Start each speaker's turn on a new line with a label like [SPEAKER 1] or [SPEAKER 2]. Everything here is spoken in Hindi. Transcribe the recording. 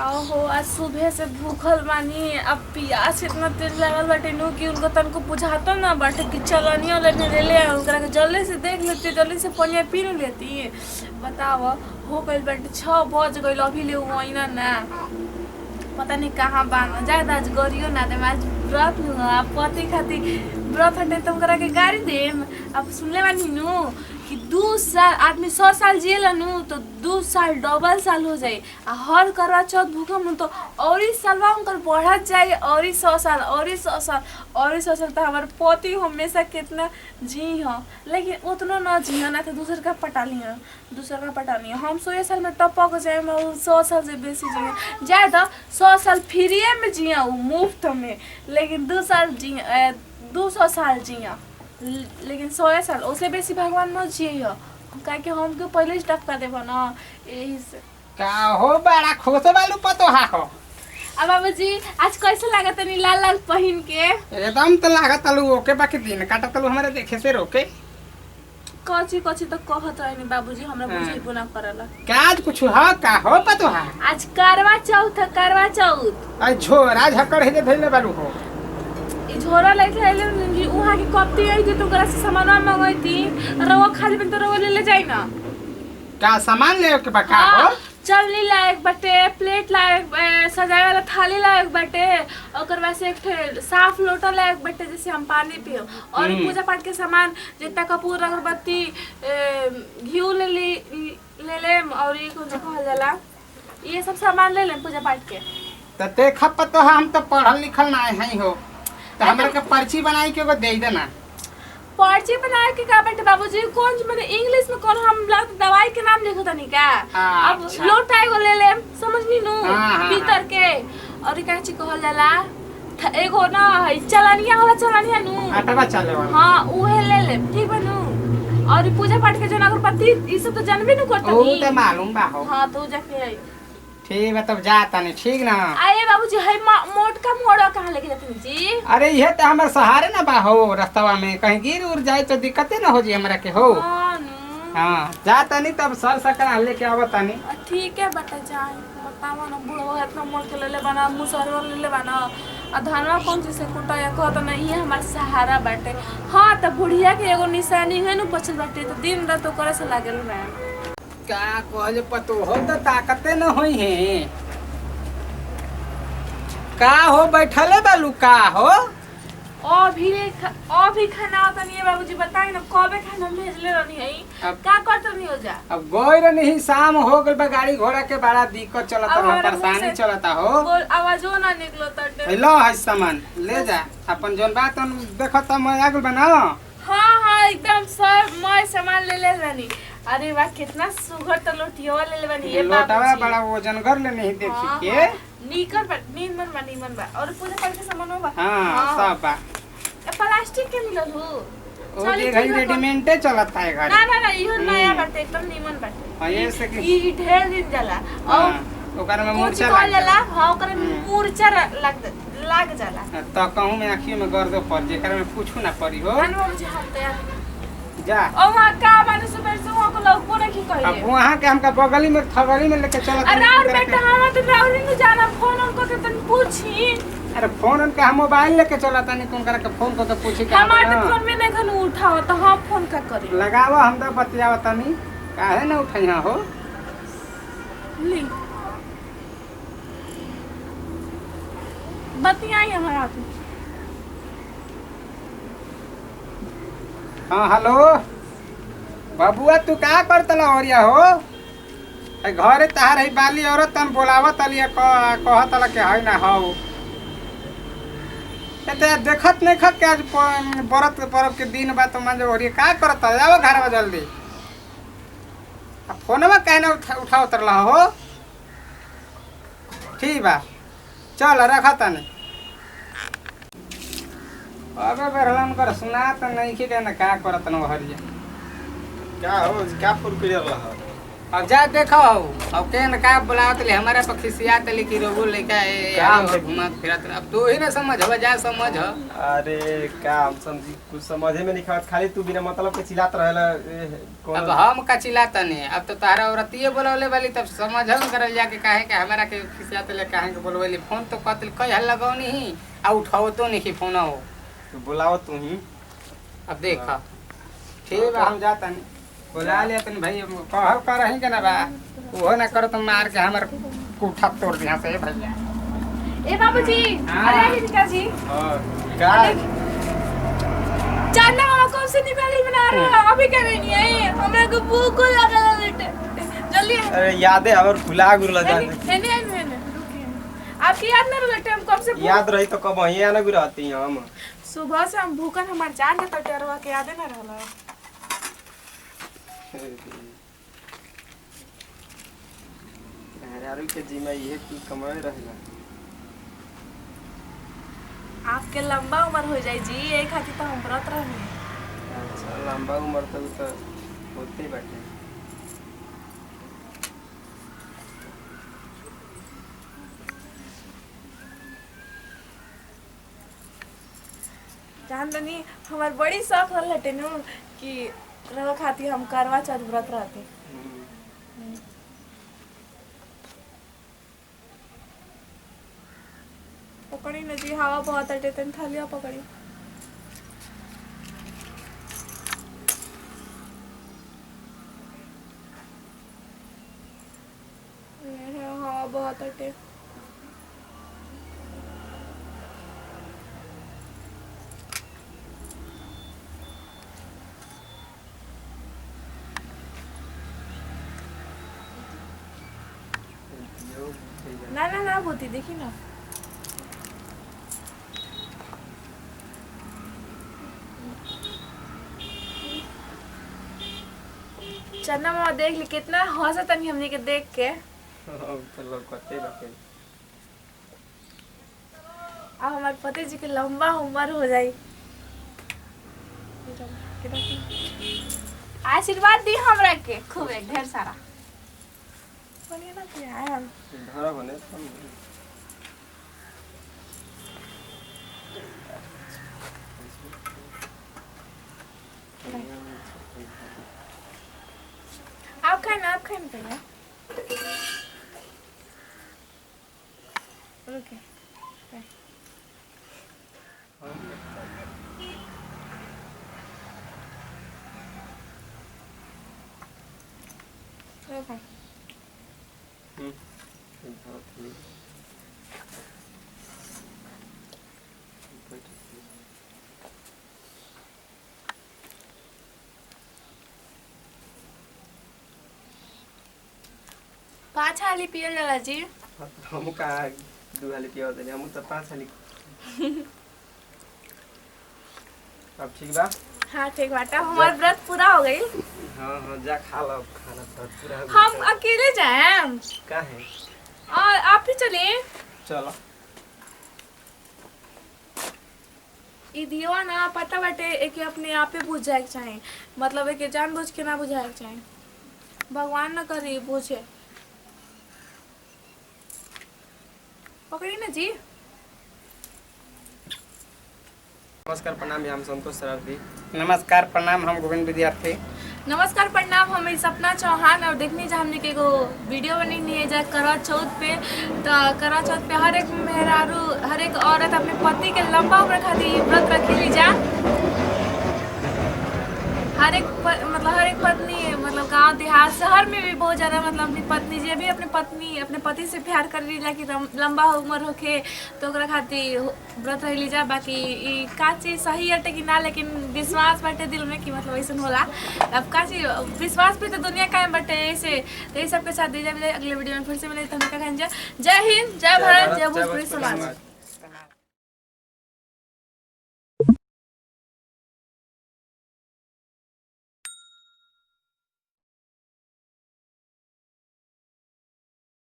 [SPEAKER 1] का हो आज सुबह से भूखल बानी। अब प्यास इतना तेज लगल बाटे नु कि उनको तनको बुझाता ना बाटे कि चलनियो लेने ले ले उनकरा के जल्दी से देख लेती, जल्दी से पानी पी लेती। बताओ हो गइल बाटे 6 बज गइल, अभी ले वही ना पता नहीं कहाँ बान जाए आज गरियो ना दे। आज व्रत नु अब पति खाती व्रत हटे तुम करा के गाड़ी देम। अब सुनले बानी नु कि 2 साल आदमी 100 साल जिएला नु तो 2 साल डबल साल हो जाए। आ हर करवा चौथ भूखम तो और ही सालवा उनकर बढ़त जाए और ही 100 साल और ही 100 साल और ही 100 साल। तो हमारे पति हमेशा कितना जी हो लेकिन उतना न जी ना तो दूसर का पटा लिया, दूसर का पटा लिया। हम 100 साल में टपक जाए 100 साल से बेसी जी जाए तो 100 साल फ्री में जिया मुफ्त में, लेकिन 200 साल जिया लेकिन 100 साल उससे बेसी भगवान न जिए हो काहे कि हमके पहले ही टपका देबो ना यही से।
[SPEAKER 2] का हो बड़ा खुश बालू पतो हा हो।
[SPEAKER 1] अब बाबूजी आज कैसे लागत तनी लाल लाल पहिन के?
[SPEAKER 2] एकदम तो लागत तलू ओके, बाकी दिन काटा तलू हमारे देखे से रोके
[SPEAKER 1] कची कची तो कहत रहनी बाबूजी, हमरा बुझेबो ना करला।
[SPEAKER 2] का आज कुछ हा का हो पतो हा?
[SPEAKER 1] आज करवा चौथ है, करवा चौथ।
[SPEAKER 2] आज झोरा झकड़ है जे धइले बालू हो।
[SPEAKER 1] झोरा लेके आइले जी उहाँ की कप्ती आई थी तो ओकरा से सामान मंगाई थी, रवा खाली बिन तो रवा ले जाई ना।
[SPEAKER 2] का सामान ले के बका हो?
[SPEAKER 1] चलनी लायक बटे, प्लेट लायक, सजाए वाला थाली लायक बटे, ओकर बाद से एक ठे साफ लोटा लायक बटे जैसे हम पानी पियो। और पूजा पाठ के सामान जितना कपूर अगरबत्ती घी ले और ये कुछ कहल जाला ये सब सामान ले लेम पूजा पाठ के।
[SPEAKER 2] त देख पतो हम तो पढ़ल लिखल ना है हो, तो हमरा के पर्ची बनाई के एगो दे देना।
[SPEAKER 1] पर्ची बनाए के का बेटे बाबूजी कौन मतलब इंग्लिश में कौन हम दवाई के नाम लिखो तनी का। अब लोटा एगो ले ले समझनी नु भीतर के। और ई काची कहल जाला एगो ना चलनिया होला, चलनिया नु
[SPEAKER 2] आटवा चले वाला।
[SPEAKER 1] हां उहे ले ले ठीक बनू। और पूजा पाठ के जन अगरबत्ती ई सब तो जानबे नु करतनी।
[SPEAKER 2] ओ त मालूम बा हो।
[SPEAKER 1] हां तो जाके आई
[SPEAKER 2] ठीक है तब जाता नहीं ठीक ना।
[SPEAKER 1] आए बाबूजी है मोटका मोड़ा कहाँ लेके जाते जी?
[SPEAKER 2] अरे ये तो हमारे सहारे ना बा हो, रास्ता में कहीं गिर उड़ जाए तो दिक्कत ना हो जी हमरा के हो। हाँ जाता नहीं तब सर सकरा लेके आवता नहीं।
[SPEAKER 1] ठीक है बेटा जाए बतावा ना बुढ़वा इतना मोड़ के ले बना मुसरवा ले बना आ धनवा कौन चीज से कुटा या कहत ना ये हमार सहारा बाटे। हां त बुढ़िया के एगो निशानी है नु बचल बाटे तो दिन रात तो करे से लागल बा।
[SPEAKER 2] का कहले पतो हो तो ताकते न होई है। का हो बैठले बालू का हो? अभी खाना होता नहीं है बाबूजी बताई ना कबे खाना भेजले रहनी है का करत नहीं हो जा। अब गोइर नहीं शाम हो गइल बा, गाड़ी घोड़ा के बड़ा दिक्कत चलता हो, परेशानी चलता हो।
[SPEAKER 1] आवाजो ना निकलता टे।
[SPEAKER 2] लो है सामान ले जा अपन जोन बात देखत मैं आगल बना।
[SPEAKER 1] हां एकदम सब मैं सामान ले रहनी। अरे वाह कितना सुघर तो लोटिया ले बनी ये
[SPEAKER 2] लोटावा बड़ा वजन कर ले नहीं देखी के
[SPEAKER 1] नीमन बा और पूजा पाठ के सामान बा।
[SPEAKER 2] हां सब बा
[SPEAKER 1] प्लास्टिक के मिलल हो
[SPEAKER 2] ओ ये घरी रेडीमेड चलता है घर।
[SPEAKER 1] ना इहो नया बाटे एकदम नीमन बाटे।
[SPEAKER 2] हां ये से कि
[SPEAKER 1] ई ढेर दिन जाला और
[SPEAKER 2] ओकर में मूर्छा
[SPEAKER 1] लग जाला। हां ओकर में मूर्छा लग जाला
[SPEAKER 2] तो कहूं में आंखी में गर्द पड़ जेकर में पूछू ना पड़ी हो।
[SPEAKER 1] हां मुझे हम तैयार
[SPEAKER 2] जा
[SPEAKER 1] ओ वहां का माने सुबह से वहां को लोग बोले की कहिए।
[SPEAKER 2] अब वहां के हमका बगली में थगली में लेके चलत।
[SPEAKER 1] अरे और बेटा हम तो राउरी में जाना फोन उनको के तन पूछी।
[SPEAKER 2] अरे फोन उनका हम मोबाइल लेके चलत नहीं कोन करके फोन को तो पूछी का
[SPEAKER 1] हमारे तो फोन में नहीं खन उठाओ तो हम फोन का करे
[SPEAKER 2] लगावा हम तो बतियावत नहीं काहे ना उठैया हो।
[SPEAKER 1] ली बतियाई हमारा तो।
[SPEAKER 2] हाँ हेलो बाबुआ तू का करतला औरिया हो? घरे तार है बाली औरत तन बोलावत अलिया कहतला के है ना हो। एते देखत नहीं खत के आज बरत के पर्व के दिन बा तो मन औरिया का करत जाओ घर में जल्दी। अब फोनवा काहे ना उठा उतरला हो? ठीक बा चल रखा नहीं। अबे बेरलन कर सुना तो नहीं कि ना का करत न हरिया
[SPEAKER 3] क्या हो क्या फुल कर रहा है?
[SPEAKER 2] अब जा देखो अब के न का बुलावत ले हमारा पर खिसियात ले कि रोगो लेके
[SPEAKER 3] काम
[SPEAKER 2] यार घुमत फिरत अब तू ही ना समझ हो जा समझ हो।
[SPEAKER 3] अरे का हम समझी कुछ समझे में नहीं खात, खाली तू बिना मतलब के चिल्लात रहेला
[SPEAKER 2] अब हम का चिल्लाता नहीं, अब तो तारा औरतिये बोलौले वाली तब समझ हम करल जाके काहे के हमारा के खिसियात ले काहे के बोलवली फोन तो कतल कई हल लगावनी ही आ उठाओ तो नहीं कि फोन हो
[SPEAKER 3] तो बुलाओ तू ही।
[SPEAKER 2] अब देखा ठीक बा हम जाता नहीं बुला ले तन भाई कहल कर रही के ना बा वो ना करो तो मार के हमर कुठा तोड़ दिया से भैया।
[SPEAKER 1] ए बाबूजी
[SPEAKER 2] हाँ।
[SPEAKER 1] अरे हिरका जी
[SPEAKER 3] हां का
[SPEAKER 1] जानना मामा कब से निकाली बना रहे हो अभी कर नहीं है हमरा को भूख लगा बेटे जल्दी
[SPEAKER 3] अरे यादें हमर भुला गुरला जाने
[SPEAKER 1] नहीं आपकी याद ना बेटे हम कब से
[SPEAKER 3] याद रही तो कब वहीं आना भी रहती हम।
[SPEAKER 1] सुबह से हम भूखन हमार जान के टटरवा के याद ना रहला।
[SPEAKER 3] यार के जीमा ये की कमाए रहेला।
[SPEAKER 1] आपके लंबा उम्र हो जाई जी यही खातिर तो हम व्रत रहनी।
[SPEAKER 3] अच्छा लंबा उम्र तो होते बाटे।
[SPEAKER 1] जान दनी हमार बड़ी शौक रहल हटे नु कि रह खातिर हम करवा चौथ व्रत रहते। पकड़ी न जी हवा बहुत हटे तन थालिया पकड़ी हवा बहुत हटे। ना ना ना होती देखी ना चन्ना मामा देख ली कितना हौसला तनी हमने के देख के।
[SPEAKER 3] तो लोग करते बाटे।
[SPEAKER 1] अब हमारे पति जी के लंबा उम्र हो जाई। आशीर्वाद दी हमरा के खूब एक ढेर सारा बोलिए ना कि आया हम
[SPEAKER 3] धरा बने
[SPEAKER 1] आप खाए ना पहले ओके ओके पाँच हाली पियल जाला जी।
[SPEAKER 3] हम का दू हाली पिया देले हम तो 5 हाली। अब ठीक बा।
[SPEAKER 1] हाँ ठीक बाटा हमारा व्रत पूरा हो गई।
[SPEAKER 3] हाँ हाँ जा खा लो खाना पूरा हो
[SPEAKER 1] हम
[SPEAKER 3] गया।
[SPEAKER 1] अकेले जाए
[SPEAKER 3] का है
[SPEAKER 1] और आप ही चलिए।
[SPEAKER 3] चलो
[SPEAKER 1] ई दियो ना पता बाटे एक अपने आप पे बुझ जाए के चाहे मतलब एक जानबूझ के ना बुझाए के चाहे भगवान ना करे बुझे पकड़ी ना जी।
[SPEAKER 3] नमस्कार प्रणाम हम संतोष सरार्थी।
[SPEAKER 2] नमस्कार प्रणाम हम गोविंद विद्यार्थी।
[SPEAKER 1] नमस्कार प्रणाम हम सपना चौहान और देखनी जा हमने के एगो वीडियो बनी है जा करवा चौथ पे। तो करवा चौथ पे हर एक मेहरारू हर एक औरत अपने पति के लंबा उम्र खातिर व्रत रखेली जा। हर एक पत्नी मतलब गांव देहात शहर में भी बहुत ज़्यादा मतलब अपनी पत्नी जे भी अपने पति से प्यार कर लीजा कि लंबा उम्र होके तो ओकरा खातिर व्रत रह लीजा। बाकी ई का चीज़ सही हटे कि ना लेकिन विश्वास बाटे दिल में कि मतलब ऐसा होला। अब का चीज़ विश्वास पे तो दुनिया कायम बाटे ऐसे तो ये सबके साथ दीजिए अगले वीडियो में फिर से मिले तो हम क्या कहेंगे जय हिंद जय भारत जय भोजपुरी समाज।